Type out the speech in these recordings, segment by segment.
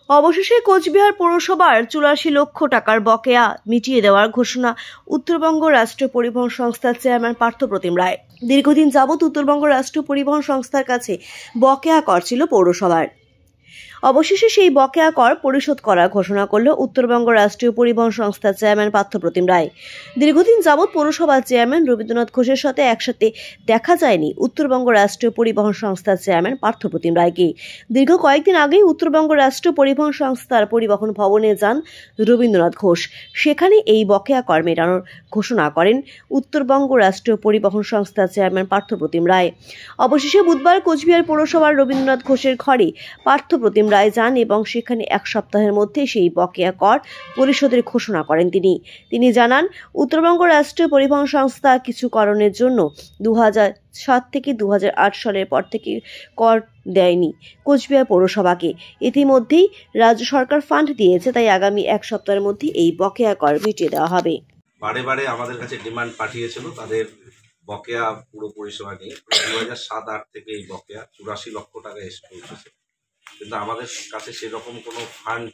অবশেষে কোচবিহার পৌরসভার ৮৪ লক্ষ টাকার বকেয়া মিটিয়ে দেওয়ার ঘোষণা উত্তরবঙ্গ রাষ্ট্রীয় পরিবহন সংস্থার চেয়ারম্যান পার্থপ্রতিম রায়। দীর্ঘদিন যাবৎ উত্তরবঙ্গ রাষ্ট্রীয় পরিবহন সংস্থার কাছে বকেয়া কর ছিল পৌরসভার। অবশেষে সেই বকেয়া কর পরিশোধ করার ঘোষণা করল উত্তরবঙ্গ রাষ্ট্রীয় পরিবহন সংস্থার চেয়ারম্যান পার্থপ্রতিম রায়। দীর্ঘদিন যাবৎ পৌরসভার চেয়ারম্যান রবীন্দ্রনাথ ঘোষের সাথে একসাথে দেখা যায়নি উত্তরবঙ্গ রাষ্ট্রীয় পরিবহন সংস্থার চেয়ারম্যান পার্থপ্রতিম রায়কে। দীর্ঘ কয়েকদিন আগেই উত্তরবঙ্গ রাষ্ট্রীয় পরিবহন সংস্থার পরিবহন ভবনে যান রবীন্দ্রনাথ ঘোষ। সেখানে এই বকেয়া কর মেটানোর ঘোষণা করেন উত্তরবঙ্গ রাষ্ট্রীয় পরিবহন সংস্থার চেয়ারম্যান পার্থপ্রতিম রায়। অবশেষে বুধবার কোচবিহার পৌরসভার রবীন্দ্রনাথ ঘোষের ঘরে পার্থপ্রতিম রায় যান এবং সেখানে এক সপ্তাহের মধ্যে সেই বকেয়া কর পরিশোধের ঘোষণা করেন তিনি জানান, উত্তরবঙ্গ রাষ্ট্রীয় পরিবহন সংস্থা কিছু কারণের জন্য 2007 থেকে 2008 সালের পর থেকে কর দেয়নি কোচবিহার পৌরসভাকে। ইতিমধ্যেই রাজ্য সরকার ফান্ড দিয়েছে, তাই আগামী এক সপ্তাহের মধ্যে এই বকেয়া কর মিটিয়ে দেওয়া হবে। বারে বারে আমাদের কাছে ডিমান্ড পাঠিয়েছিল তাদের বকেয়া পুরো পরিষেবা নিয়ে। 2007-08 থেকে এই বকেয়া 84 লক্ষ টাকা এসে পৌঁছেছে, কিন্তু আমাদের কাছে সেরকম কোনো ফান্ড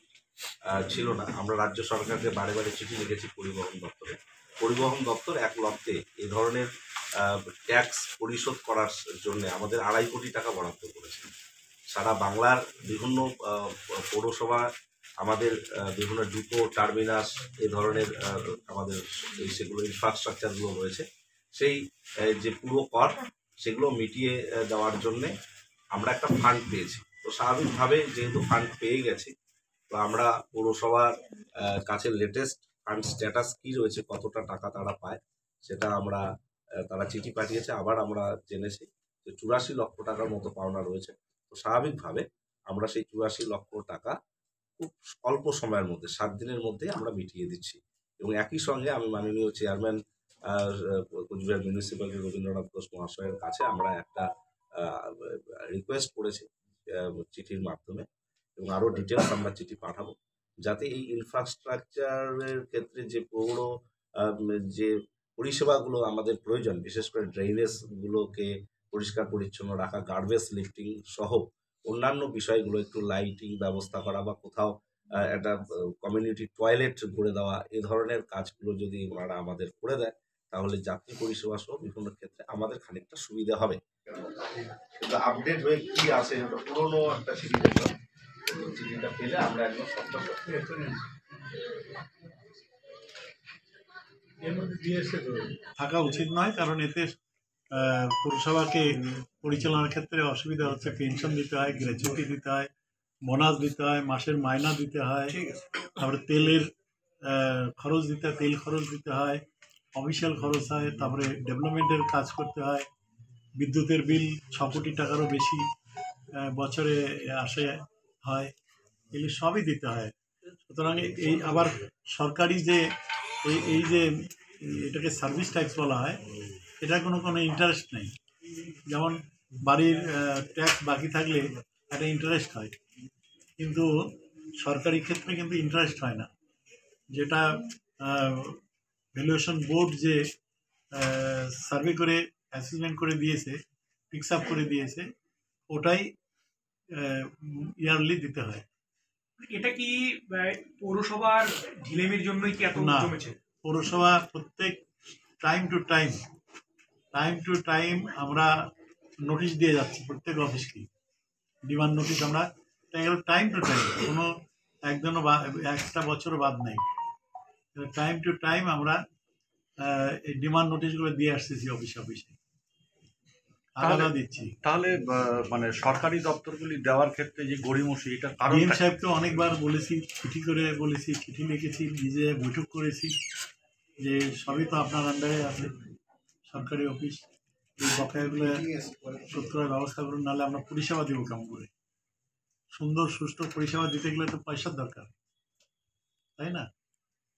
ছিল না। আমরা রাজ্য সরকারকে বারে বারে চিঠি লিখেছি পরিবহন দপ্তর এক লক্ষে এই ধরনের ট্যাক্স পরিশোধ করার জন্য আমাদের 2.5 কোটি টাকা বরাদ্দ করেছে। সারা বাংলার বিভিন্ন পৌরসভা, আমাদের বিভিন্ন ডিপো, টার্মিনাস, এই ধরনের আমাদের সেগুলো ইনফ্রাস্ট্রাকচারগুলো রয়েছে, সেই যে পুরো কর সেগুলো মিটিয়ে দেওয়ার জন্যে আমরা একটা ফান্ড পেয়েছি। তো স্বাভাবিকভাবে যেহেতু ফান্ড পেয়ে গেছি, তো আমরা পৌরসভার কাছে লেটেস্ট ফান্ড স্ট্যাটাস কী রয়েছে, কতটা টাকা তারা পায়, সেটা আমরা তারা চিঠি পাঠিয়েছে। আবার আমরা জেনেছি যে 84 লক্ষ টাকার মতো পাওনা রয়েছে। তো স্বাভাবিকভাবে আমরা সেই 84 লক্ষ টাকা খুব অল্প সময়ের মধ্যে 7 দিনের মধ্যে আমরা মিটিয়ে দিচ্ছি। এবং একই সঙ্গে আমি মাননীয় চেয়ারম্যান কোচবিহার মিউনিসিপ্যালিটি রবীন্দ্রনাথ ঘোষ মহাশয়ের কাছে আমরা একটা রিকোয়েস্ট করেছি চিঠির মাধ্যমে, এবং আরও ডিটেলস আমরা চিঠি পাঠাবো, যাতে এই ইনফ্রাস্ট্রাকচারের ক্ষেত্রে যে পৌর যে পরিষেবাগুলো আমাদের প্রয়োজন, বিশেষ করে ড্রেনেজগুলোকে পরিষ্কার পরিচ্ছন্ন রাখা, গার্বেজ লিফটিং সহ অন্যান্য বিষয়গুলো, একটু লাইটিং ব্যবস্থা করা বা কোথাও একটা কমিউনিটি টয়লেট করে দেওয়া, এ ধরনের কাজগুলো যদি ওনারা আমাদের করে দেয়, তাহলে যাত্রী পরিষেবা সহ বিভিন্ন ক্ষেত্রে আমাদের খানিকটা সুবিধা হবে। কিন্তু আপডেট হয়ে কি আছে, পুরোনো একটা চিঠিটা পেলে আমরা একদম থাকা উচিত নয়, কারণ এতে পৌরসভাকে পরিচালনার ক্ষেত্রে অসুবিধা হচ্ছে। পেনশন দিতে হয়, গ্র্যাচুইটি দিতে হয়, বোনাস দিতে হয়, মাসের মাইনা দিতে হয়, তারপরে তেলের খরচ দিতে হয়, তেল খরচ দিতে হয়, অফিসিয়াল খরচ হয়, তারপরে ডেভেলপমেন্টের কাজ করতে হয়, বিদ্যুতের বিল 6 কোটি টাকারও বেশি বছরে আসে হয়, এগুলি সবই দিতে হয়। সুতরাং এই আবার সরকারি যে এই যে এটাকে সার্ভিস ট্যাক্স বলা হয়, এটা কোনো ইন্টারেস্ট নেই। যেমন বাড়ির ট্যাক্স বাকি থাকলে একটা ইন্টারেস্ট হয়, কিন্তু সরকারি ক্ষেত্রে কিন্তু ইন্টারেস্ট হয় না। যেটা ভ্যালুয়েশন বোর্ড যে সার্ভে করে অ্যাসেসমেন্ট করে দিয়েছে, ফিক্স আপ করে দিয়েছে, ওটাই ইয়ারলি দিতে হয়। এটা কি পৌরসভার ঢিলেমির জন্যই কি এত জমেছে? পৌরসভা প্রত্যেক টাইম টু টাইম আমরা নোটিশ দিয়ে যাচ্ছি প্রত্যেক অফিসকে, ডিমান্ড নোটিশ। আমরা টাইম টু টাইম, কোনো একদিনও একটা বছরও বাদ নেই, টাইম টু টাইম আমরা এই ডিমান্ড নোটিশগুলো দিয়ে আসতেছি অফিসে আলাদা দিচ্ছি। তাহলে মানে সরকারি দপ্তরগুলি দেওয়ার ক্ষেত্রে যে গড়িমসি, এটা ডিএম সাহেবকে অনেকবার বলেছি, চিঠি লিখেছি, নিজে বৈঠক করেছি, যে সবই তো আপনার আন্ডারে আছে, সরকারি অফিস, এই বকেয়াগুলো শোধ করার ব্যবস্থা করুন, নাহলে আমরা পরিষেবা দেবো কেমন করে? সুন্দর সুষ্ঠু পরিষেবা দিতে গেলে তো পয়সার দরকার, তাই না?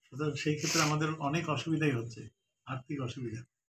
সুতরাং সেই ক্ষেত্রে আমাদের অনেক অসুবিধাই হচ্ছে, আর্থিক অসুবিধা।